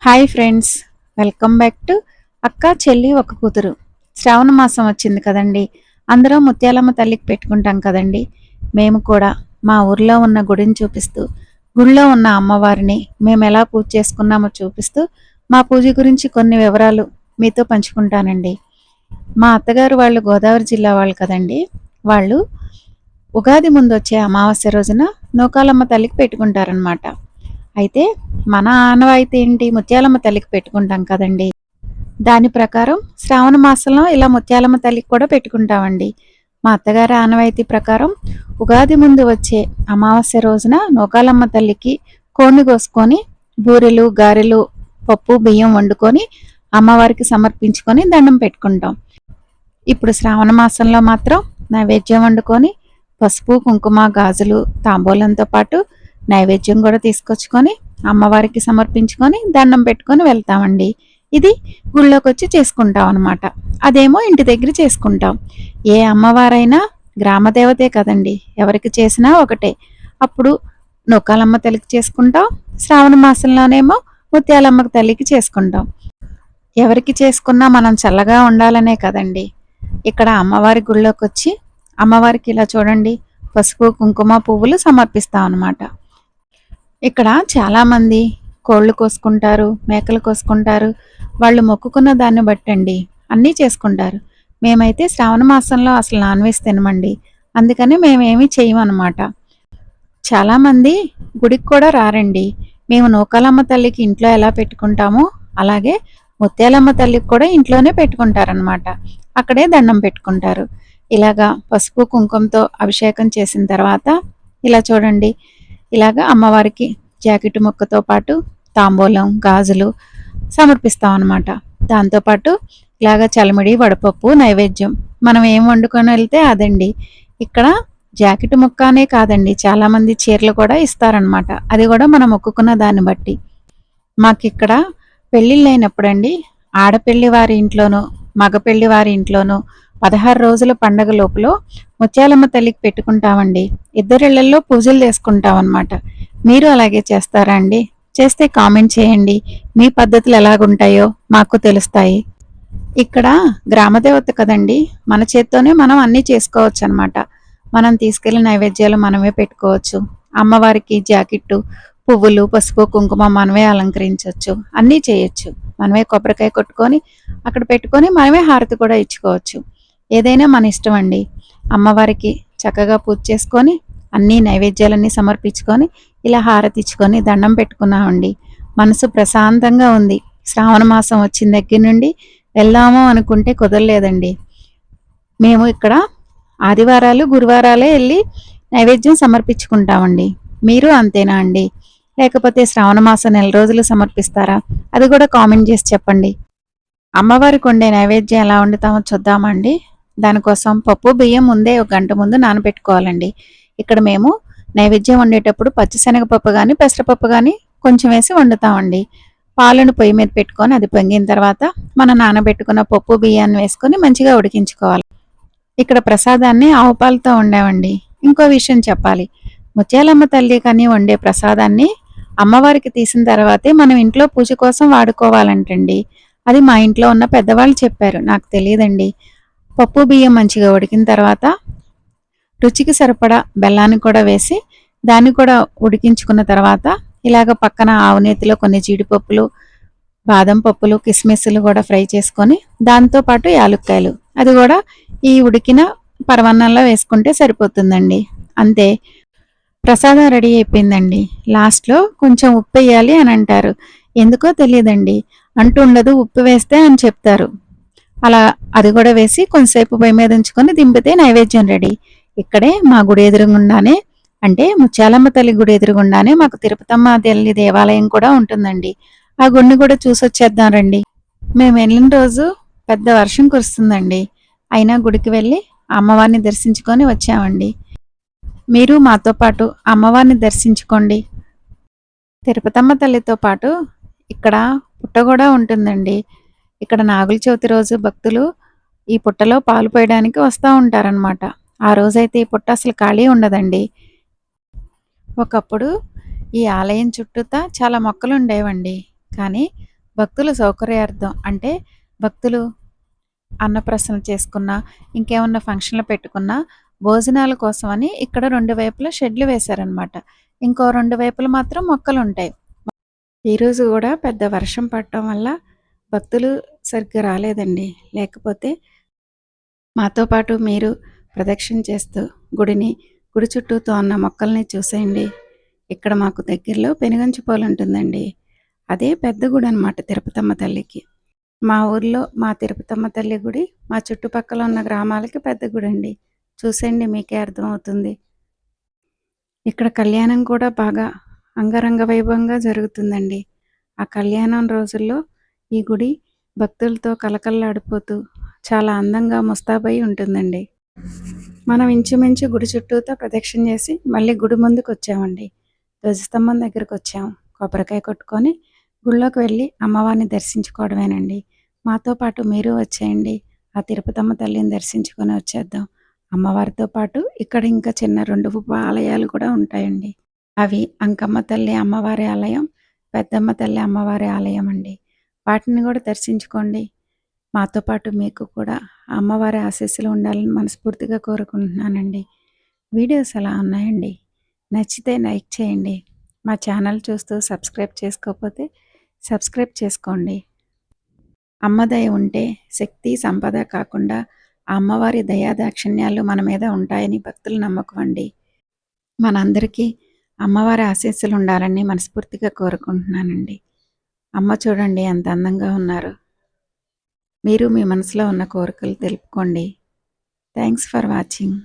Hi friends, welcome back to అక్క చెల్లి ఒక కూతురు. శ్రావణ మాసం వచ్చింది కదండి. అందరం ముత్యాలమ్మ తల్లికి పెట్టుకుంటాం కదండి. మేము కూడా మా ఊర్లో ఉన్న గుడిని చూపిస్తూ, గుడిలో ఉన్న అమ్మవారిని మేము ఎలా పూజ చేసుకున్నామో చూపిస్తూ, మా పూజ గురించి కొన్ని వివరాలు మీతో పంచుకుంటానండి. మా అత్తగారు వాళ్ళు గోదావరి జిల్లా వాళ్ళు కదండి. వాళ్ళు ఉగాది ముందు వచ్చే అమావాస్య రోజున నూకాలమ్మ తల్లికి పెట్టుకుంటారనమాట. అయితే మన ఆనవాయితీ ఏంటి, ముత్యాలమ్మ తల్లికి పెట్టుకుంటాం కదండి. దాని ప్రకారం శ్రావణ మాసంలో ఇలా ముత్యాలమ్మ తల్లికి కూడా పెట్టుకుంటామండి. మా అత్తగారి ఆనవాయితీ ప్రకారం ఉగాది ముందు వచ్చే అమావాస్య రోజున నూకాలమ్మ తల్లికి కోడిని కోసుకొని బూరెలు గారెలు పప్పు బియ్యం వండుకొని అమ్మవారికి సమర్పించుకొని దండం పెట్టుకుంటాం. ఇప్పుడు శ్రావణ మాసంలో మాత్రం నైవేద్యం వండుకొని పసుపు కుంకుమ గాజులు తాంబూలంతో పాటు నైవేద్యం కూడా తీసుకొచ్చుకొని అమ్మవారికి సమర్పించుకొని దండం పెట్టుకొని వెళ్తామండి. ఇది గుళ్ళోకి వచ్చి చేసుకుంటాం అనమాట. అదేమో ఇంటి దగ్గర చేసుకుంటాం. ఏ అమ్మవారైనా గ్రామదేవతే కదండి, ఎవరికి చేసినా ఒకటే. అప్పుడు నూకాలమ్మ తల్లికి చేసుకుంటాం, శ్రావణ మాసంలోనేమో ముత్యాలమ్మ తల్లికి చేసుకుంటాం. ఎవరికి చేసుకున్నా మనం చల్లగా ఉండాలనే కదండి. ఇక్కడ అమ్మవారి గుళ్ళోకి వచ్చి అమ్మవారికి ఇలా చూడండి పసుపు కుంకుమ పువ్వులు సమర్పిస్తాం అనమాట. ఇక్కడ చాలామంది కోళ్ళు కోసుకుంటారు, మేకలు కోసుకుంటారు. వాళ్ళు మొక్కుకున్న దాన్ని బట్టండి అన్నీ చేసుకుంటారు. మేమైతే శ్రావణ మాసంలో అసలు నాన్ వెజ్ తినమండి. అందుకని మేమేమీ చేయమన్నమాట. చాలామంది గుడికి కూడా రారండి. మేము నూకాలమ్మ తల్లికి ఇంట్లో ఎలా పెట్టుకుంటామో అలాగే ముత్యాలమ్మ తల్లికి కూడా ఇంట్లోనే పెట్టుకుంటారనమాట. అక్కడే దండం పెట్టుకుంటారు. ఇలాగా పసుపు కుంకుమతో అభిషేకం చేసిన తర్వాత ఇలా చూడండి, ఇలాగా అమ్మవారికి జాకెట్ ముక్కతో పాటు తాంబూలం గాజులు సమర్పిస్తాం అనమాట. దాంతోపాటు ఇలాగ చలమిడి వడపప్పు నైవేద్యం మనం ఏం వండుకొని వెళ్తే అదండి. ఇక్కడ జాకెట్ ముక్క అనే కాదండి, చాలామంది చీరలు కూడా ఇస్తారనమాట. అది కూడా మనం మొక్కుకున్న దాన్ని బట్టి. మాకిక్కడ పెళ్ళిళ్ళు అయినప్పుడండి ఆడపెళ్లి వారి ఇంట్లోనూ మగపెళ్లి వారి ఇంట్లోనూ 16 రోజుల పండగ లోపల ముత్యాలమ్మ తల్లికి పెట్టుకుంటామండి. ఇద్దరిళ్లలో పూజలు చేసుకుంటాం అనమాట. మీరు అలాగే చేస్తారా అండి? చేస్తే కామెంట్ చేయండి. మీ పద్ధతులు ఎలాగుంటాయో మాకు తెలుస్తాయి. ఇక్కడ గ్రామదేవత కదండి, మన చేత్తోనే మనం అన్నీ చేసుకోవచ్చు అనమాట. మనం తీసుకెళ్లి నైవేద్యాలు మనమే పెట్టుకోవచ్చు. అమ్మవారికి జాకెట్టు పువ్వులు పసుపు కుంకుమ మనమే అలంకరించవచ్చు, అన్నీ చేయొచ్చు. మనమే కొబ్బరికాయ కొట్టుకొని అక్కడ పెట్టుకొని మనమే హారతి కూడా ఇచ్చుకోవచ్చు. ఏదైనా మన ఇష్టం అండి. అమ్మవారికి చక్కగా పూజ చేసుకొని అన్ని నైవేద్యాలన్నీ సమర్పించుకొని ఇలా హారతి ఇచ్చుకొని దండం పెట్టుకున్నామండి. మనసు ప్రశాంతంగా ఉంది. శ్రావణ మాసం వచ్చిన దగ్గర నుండి వెళ్దాము అనుకుంటే కుదరలేదండి. మేము ఇక్కడ ఆదివారాలు గురువారాలే వెళ్ళి నైవేద్యం సమర్పించుకుంటామండి. మీరు అంతేనా అండి? లేకపోతే శ్రావణ మాసం నెల రోజులు సమర్పిస్తారా? అది కూడా కామెంట్ చేసి చెప్పండి. అమ్మవారికి వండే నైవేద్యం ఎలా వండుతామో చూద్దామండి. దానికోసం పప్పు బియ్యం ముందే ఒక గంట ముందు నానబెట్టుకోవాలండి. ఇక్కడ మేము నైవేద్యం వండేటప్పుడు పచ్చిశనగపప్పు కానీ పెసరపప్పు కానీ కొంచెం వేసి వండుతామండి. పాలను పొయ్యి మీద పెట్టుకొని అది పొంగిన తర్వాత మనం నానబెట్టుకున్న పప్పు బియ్యాన్ని వేసుకొని మంచిగా ఉడికించుకోవాలి. ఇక్కడ ప్రసాదాన్ని ఆవు పాలతో వండామండి. ఇంకో విషయం చెప్పాలి, ముత్యాలమ్మ తల్లి కానీ వండే ప్రసాదాన్ని అమ్మవారికి తీసిన తర్వాతే మనం ఇంట్లో పూజ కోసం వాడుకోవాలంటండి. అది మా ఇంట్లో ఉన్న పెద్దవాళ్ళు చెప్పారు, నాకు తెలియదండి. పప్పు బియ్యం మంచిగా ఉడికిన తర్వాత రుచికి సరిపడా బెల్లాన్ని కూడా వేసి దాన్ని కూడా ఉడికించుకున్న తర్వాత ఇలాగ పక్కన ఆవు నేతిలో కొన్ని జీడిపప్పులు బాదం పప్పులు కిస్మిస్లు కూడా ఫ్రై చేసుకొని దాంతోపాటు యాలుక్కాయలు అది కూడా ఈ ఉడికిన పరవన్నంలో వేసుకుంటే సరిపోతుందండి. అంతే, ప్రసాదం రెడీ అయిపోయిందండి. లాస్ట్లో కొంచెం ఉప్పు వేయాలి అని అంటారు, ఎందుకో తెలియదండి. అంటూ ఉండదు ఉప్పు వేస్తే అని చెప్తారు. అలా అది కూడా వేసి కొంతసేపు పొయ్యి మీద ఉంచుకొని దింపితే నైవేద్యం రెడీ. ఇక్కడే మా గుడి ఎదురుగుండానే, అంటే ముత్యాలమ్మ తల్లి గుడి ఎదురుగుండానే మాకు తిరుపతమ్మ తల్లి దేవాలయం కూడా ఉంటుందండి. ఆ గుడిని కూడా చూసొచ్చేద్దాం రండి. మేము వెళ్ళిన రోజు పెద్ద వర్షం కురుస్తుందండి. అయినా గుడికి వెళ్ళి అమ్మవారిని దర్శించుకొని వచ్చామండి. మీరు మాతో పాటు అమ్మవారిని దర్శించుకోండి. తిరుపతమ్మ తల్లితో పాటు ఇక్కడ పుట్ట కూడా ఉంటుందండి. ఇక్కడ నాగుల చవితి రోజు భక్తులు ఈ పుట్టలో పాలు పోయడానికి వస్తూ ఉంటారనమాట. ఆ రోజైతే ఈ పుట్ట అసలు ఖాళీ ఉండదండి. ఒకప్పుడు ఈ ఆలయం చుట్టూతా చాలా మొక్కలు ఉండేవండి. కానీ భక్తుల సౌకర్యార్థం అంటే భక్తులు అన్నప్రసన్న చేసుకున్నా, ఇంకేమన్నా ఫంక్షన్‌లు పెట్టుకున్నా, భోజనాల కోసమని ఇక్కడ 2 వైపులా షెడ్‌లు వేశారనమాట. ఇంకో 2 వైపులా మాత్రం మొక్కలుంటాయి. ఈరోజు గూడా పెద్ద వర్షం పడటం వల్ల భక్తులు సరిగ్గా రాలేదండి. లేకపోతే మాతో పాటు మీరు ప్రదక్షిణ చేస్తూ గుడి చుట్టూతో ఉన్న మొక్కల్ని చూసేయండి. ఇక్కడ మాకు దగ్గరలో పెనుగంచిప్రోలు ఉంటుందండి. అదే పెద్ద గుడనమాట తిరుపతమ్మ తల్లికి. మా ఊర్లో మా తిరుపతమ్మ తల్లి గుడి మా చుట్టుపక్కల ఉన్న గ్రామాలకి పెద్ద గుడండి. చూసేయండి మీకే అర్థమవుతుంది. ఇక్కడ కళ్యాణం కూడా బాగా అంగరంగ వైభవంగా జరుగుతుందండి. ఆ కళ్యాణం రోజుల్లో ఈ గుడి భక్తులతో కళకళలాడిపోతూ చాలా అందంగా ముస్తాబై ఉంటుందండి. మనం ఇంచుమించు గుడి చుట్టూతా ప్రదక్షిణ చేసి మళ్ళీ గుడి ముందుకొచ్చామండి. ధ్వజస్తంభం దగ్గరకొచ్చాము. కొబ్బరికాయ కొట్టుకొని గుళ్ళోకి వెళ్ళి అమ్మవారిని దర్శించుకోవడమేనండి. మాతో పాటు మీరు వచ్చేయండి. ఆ తిరుపతమ్మ తల్లిని దర్శించుకొని వచ్చేద్దాం. అమ్మవారితో పాటు ఇక్కడ ఇంకా చిన్న 2 ఆలయాలు కూడా ఉంటాయండి. అవి అంకమ్మ తల్లి అమ్మవారి ఆలయం, పెద్దమ్మ తల్లి అమ్మవారి ఆలయం అండి. వాటిని కూడా దర్శించుకోండి. మాతో పాటు మీకు కూడా ఆ అమ్మవారి ఆశీస్సులు ఉండాలని మనస్ఫూర్తిగా కోరుకుంటున్నానండి. వీడియోస్ ఎలా ఉన్నాయండి? నచ్చితే లైక్ చేయండి. మా ఛానల్ చూస్తూ సబ్స్క్రైబ్ చేసుకోకపోతే సబ్స్క్రైబ్ చేసుకోండి. అమ్మ దయ ఉంటే శక్తి, సంపద కాకుండా ఆ అమ్మవారి దయా దాక్షిణ్యాలు మన మీద ఉంటాయని భక్తుల నమ్మకం అండి. మనందరికీ అమ్మవారి ఆశీస్సులు ఉండాలని మనస్ఫూర్తిగా కోరుకుంటున్నానండి. అమ్మ చూడండి ఎంత అందంగా ఉన్నారు. మీరు మీ మనసులో ఉన్న కోరికలు తెలుపుకోండి. Thanks for watching.